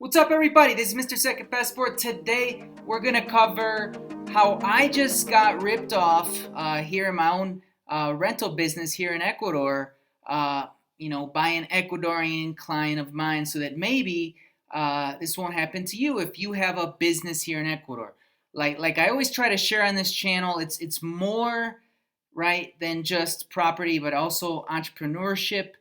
What's up, everybody? This is Mr. Second Passport. Today, we're going to cover how I just got ripped off here in my own rental business here in Ecuador, by an Ecuadorian client of mine, so that maybe this won't happen to you if you have a business here in Ecuador. Like I always try to share on this channel, it's more right than just property, but also entrepreneurship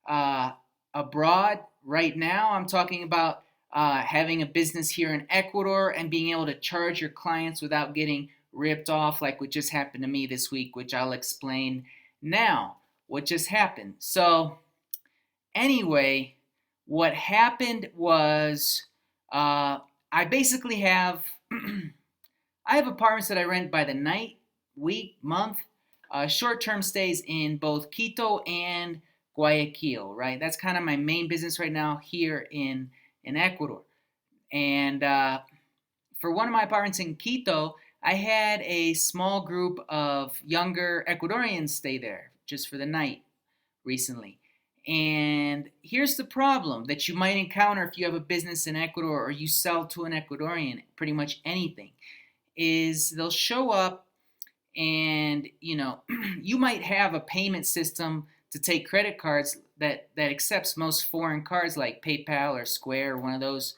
uh, abroad. Right now, I'm talking about having a business here in Ecuador and being able to charge your clients without getting ripped off, like what just happened to me this week, which I'll explain now. What just happened? So, anyway, what happened was I basically have I have apartments that I rent by the night, week, month, short-term stays in both Quito and Guayaquil. Right, that's kind of my main business right now here in Ecuador. And for one of my apartments in Quito, I had a small group of younger Ecuadorians stay there just for the night recently. And here's the problem that you might encounter if you have a business in Ecuador or you sell to an Ecuadorian, pretty much anything, is they'll show up and you might have a payment system to take credit cards that accepts most foreign cards like PayPal or Square or one of those,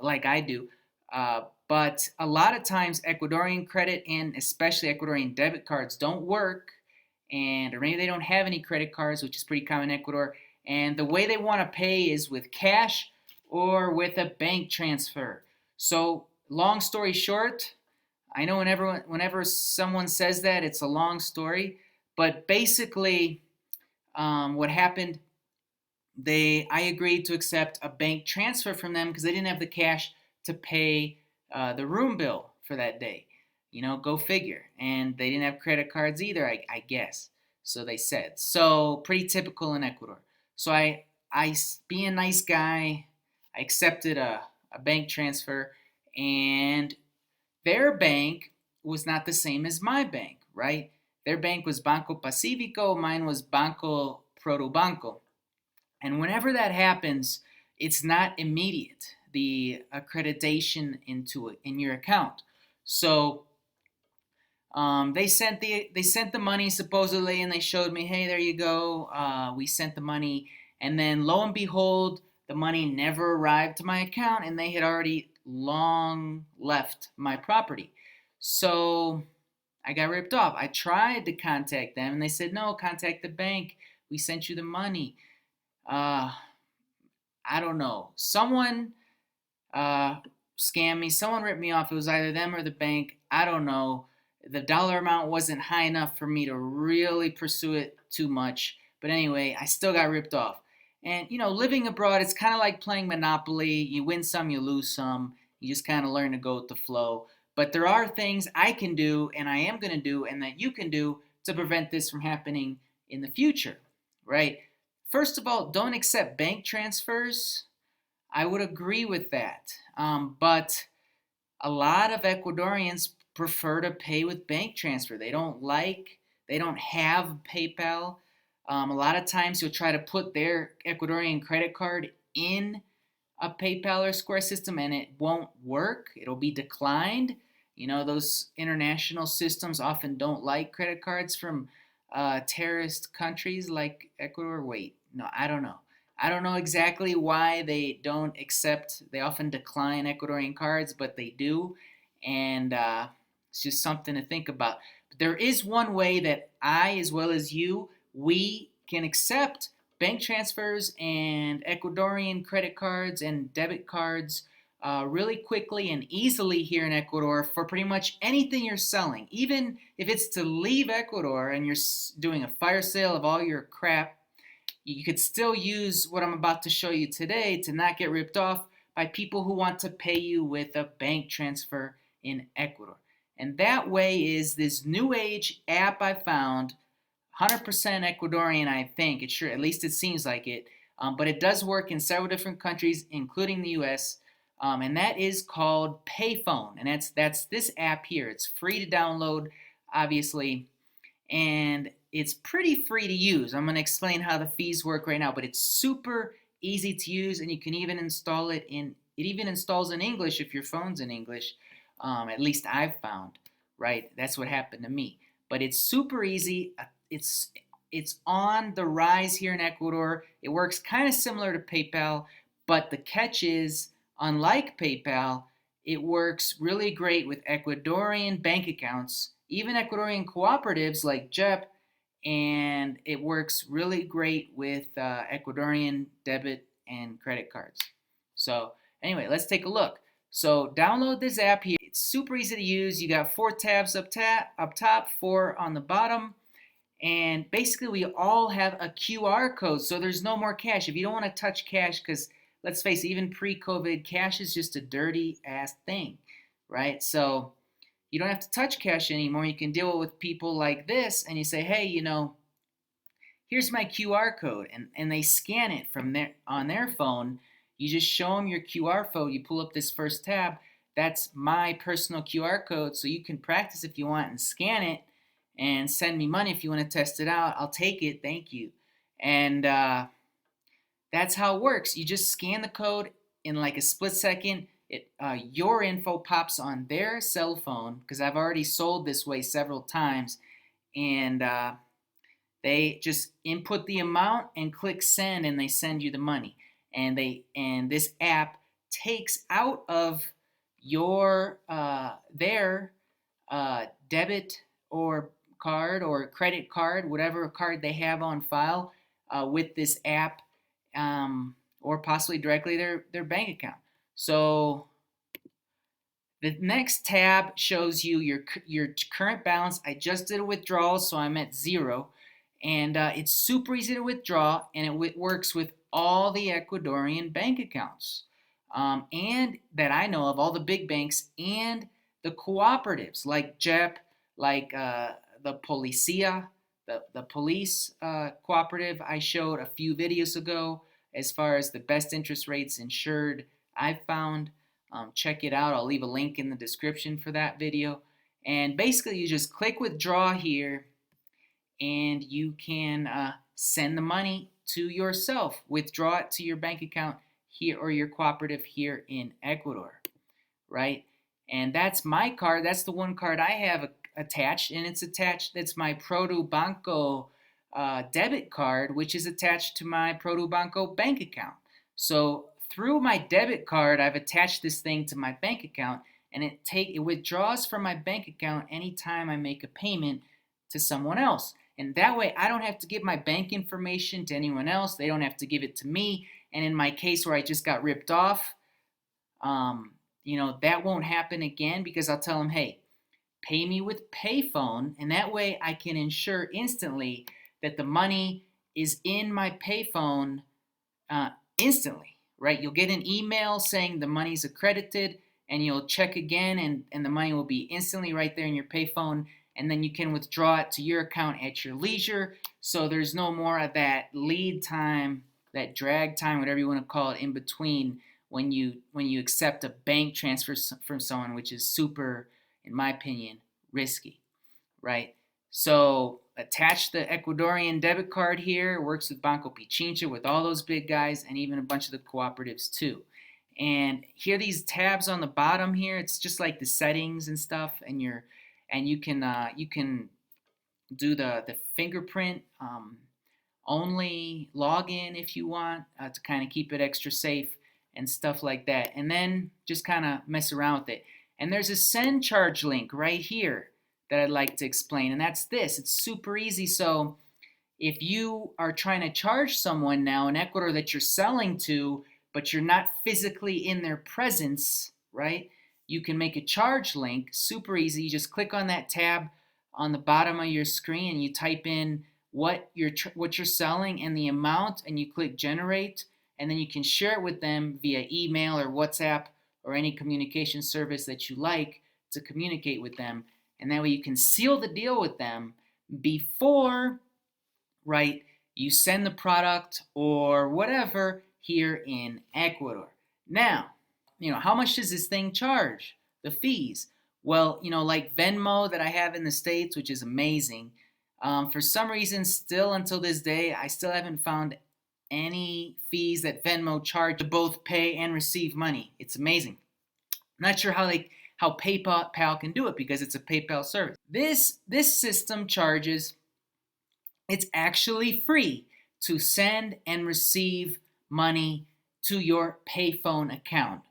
like I do. But a lot of times Ecuadorian credit and especially Ecuadorian debit cards don't work, and or maybe they don't have any credit cards, which is pretty common in Ecuador. And the way they want to pay is with cash or with a bank transfer. So long story short, I know whenever someone says that, it's a long story, but basically, what happened? I agreed to accept a bank transfer from them because they didn't have the cash to pay the room bill for that day. Go figure. And they didn't have credit cards either, I guess. So they said. So pretty typical in Ecuador. So being a nice guy, I accepted a bank transfer, and their bank was not the same as my bank, right? Their bank was Banco Pacifico, mine was Banco Produbanco. And whenever that happens, it's not immediate, the accreditation in your account. So they sent the money supposedly, and they showed me, hey, there you go. We sent the money, and then lo and behold, the money never arrived to my account, and they had already long left my property. So I got ripped off. I tried to contact them, and they said, no, contact the bank. We sent you the money. Uh, I don't know. Someone uh, scammed me. Someone ripped me off. It was either them or the bank. I don't know. The dollar amount wasn't high enough for me to really pursue it too much. But anyway, I still got ripped off. And living abroad, it's kind of like playing Monopoly. You win some, you lose some. You just kind of learn to go with the flow. But there are things I can do, and I am going to do, and that you can do to prevent this from happening in the future, right? First of all, don't accept bank transfers. I would agree with that. But a lot of Ecuadorians prefer to pay with bank transfer. They don't have PayPal. A lot of times you'll try to put their Ecuadorian credit card in a PayPal or Square system and it won't work. It'll be declined. Those international systems often don't like credit cards from terrorist countries like Ecuador. Wait, no, I don't know. I don't know exactly why they don't accept, they often decline Ecuadorian cards, but they do. And it's just something to think about. But there is one way that I, as well as you, we can accept bank transfers and Ecuadorian credit cards and debit cards really quickly and easily here in Ecuador for pretty much anything you're selling. Even if it's to leave Ecuador and you're doing a fire sale of all your crap, you could still use what I'm about to show you today to not get ripped off by people who want to pay you with a bank transfer in Ecuador. And that way is this new age app I found, 100% Ecuadorian, I think. It sure, at least it seems like it. But it does work in several different countries, including the U.S. And that is called Payphone, and that's this app here. It's free to download, obviously, and it's pretty free to use. I'm going to explain how the fees work right now, but it's super easy to use, and you can even install it in. It even installs in English if your phone's in English. At least I've found, right? That's what happened to me. But it's super easy. It's on the rise here in Ecuador. It works kind of similar to PayPal, but the catch is, unlike PayPal, it works really great with Ecuadorian bank accounts, even Ecuadorian cooperatives like JEP, and it works really great with Ecuadorian debit and credit cards. So anyway, let's take a look. So download this app here. It's super easy to use. You got 4 tabs up top, 4 on the bottom. And basically we all have a QR code, so there's no more cash. If you don't want to touch cash, because let's face it, even pre-COVID, cash is just a dirty ass thing, right? So you don't have to touch cash anymore. You can deal with people like this, and you say, hey, here's my QR code, and they scan it from their on their phone. You just show them your QR code. You pull up this first tab. That's my personal QR code, so you can practice if you want and scan it and send me money if you want to test it out. I'll take it. Thank you. And that's how it works. You just scan the code in like a split second. Your info pops on their cell phone, because I've already sold this way several times, and they just input the amount and click send, and they send you the money. And this app takes out of your their debit or card or credit card, whatever card they have on file, with this app, or possibly directly their bank account. So the next tab shows you your current balance. I just did a withdrawal, so I'm at 0. And it's super easy to withdraw, and it works with all the Ecuadorian bank accounts, and that I know of, all the big banks and the cooperatives like JEP, like the Policia, the police cooperative I showed a few videos ago, as far as the best interest rates insured I've found. Check it out. I'll leave a link in the description for that video. And basically you just click withdraw here, and you can send the money to yourself, withdraw it to your bank account here or your cooperative here in Ecuador, right? And that's my card. That's the one card I have attached, and it's my Produ Banco debit card, which is attached to my Produ Banco bank account. So through my debit card, I've attached this thing to my bank account, and it withdraws from my bank account anytime I make a payment to someone else. And that way I don't have to give my bank information to anyone else. They don't have to give it to me. And in my case where I just got ripped off, that won't happen again, because I'll tell them, hey, pay me with payphone, and that way I can ensure instantly that the money is in my payphone instantly, right? You'll get an email saying the money's accredited, and you'll check again, and the money will be instantly right there in your payphone, and then you can withdraw it to your account at your leisure. So there's no more of that lead time, that drag time, whatever you want to call it, in between when you accept a bank transfer from someone, which is super, in my opinion, risky, right? So attach the Ecuadorian debit card here. It works with Banco Pichincha, with all those big guys, and even a bunch of the cooperatives too. And here, these tabs on the bottom here, it's just like the settings and stuff, and you can do the fingerprint only login if you want, to kind of keep it extra safe and stuff like that. And then just kind of mess around with it. And there's a send charge link right here that I'd like to explain, and that's this. It's super easy. So if you are trying to charge someone now in Ecuador that you're selling to, but you're not physically in their presence, right? You can make a charge link, super easy. You just click on that tab on the bottom of your screen, and you type in what you're selling and the amount, and you click generate, and then you can share it with them via email or WhatsApp or any communication service that you like to communicate with them. And that way you can seal the deal with them before, right, you send the product or whatever here in Ecuador. Now, how much does this thing charge? The fees. Well, like Venmo that I have in the States, which is amazing. For some reason, still until this day, I still haven't found any fees that Venmo charge to both pay and receive money. It's amazing. I'm not sure how PayPal can do it because it's a PayPal service. This system charges, it's actually free to send and receive money to your payphone account.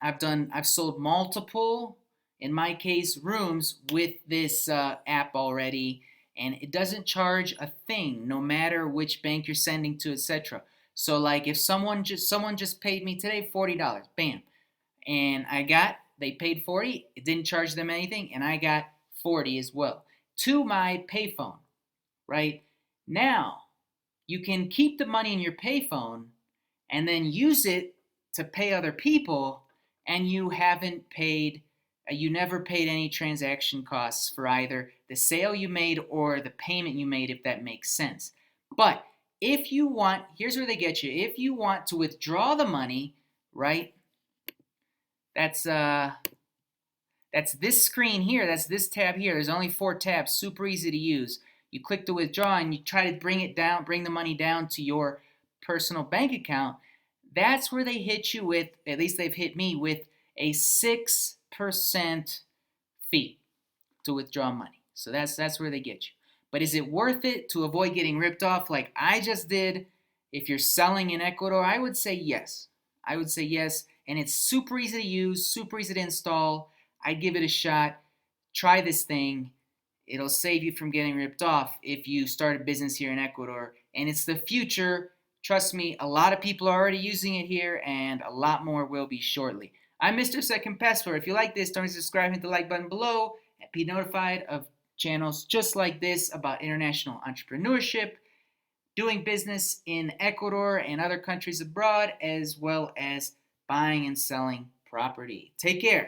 I've sold multiple, in my case, rooms with this app already, and it doesn't charge a thing, no matter which bank you're sending to, etc. So, like, if someone just paid me today $40, bam, and they paid 40, it didn't charge them anything, and I got 40 as well to my payphone. Right now, you can keep the money in your payphone and then use it to pay other people, and you never paid any transaction costs for either the sale you made or the payment you made, if that makes sense. But if you want, here's where they get you. If you want to withdraw the money, right? That's this screen here. That's this tab here. There's only 4 tabs. Super easy to use. You click the withdraw and you try to bring the money down to your personal bank account. That's where they hit you with, at least they've hit me with, a 6% fee to withdraw money. So that's where they get you. But is it worth it to avoid getting ripped off like I just did? If you're selling in Ecuador, I would say yes. I would say yes. And it's super easy to use, super easy to install. I'd give it a shot. Try this thing. It'll save you from getting ripped off if you start a business here in Ecuador. And it's the future. Trust me, a lot of people are already using it here, and a lot more will be shortly. I'm Mr. Second Passport. If you like this, don't forget to subscribe, hit the like button below, and be notified of channels just like this about international entrepreneurship, doing business in Ecuador and other countries abroad, as well as buying and selling property. Take care.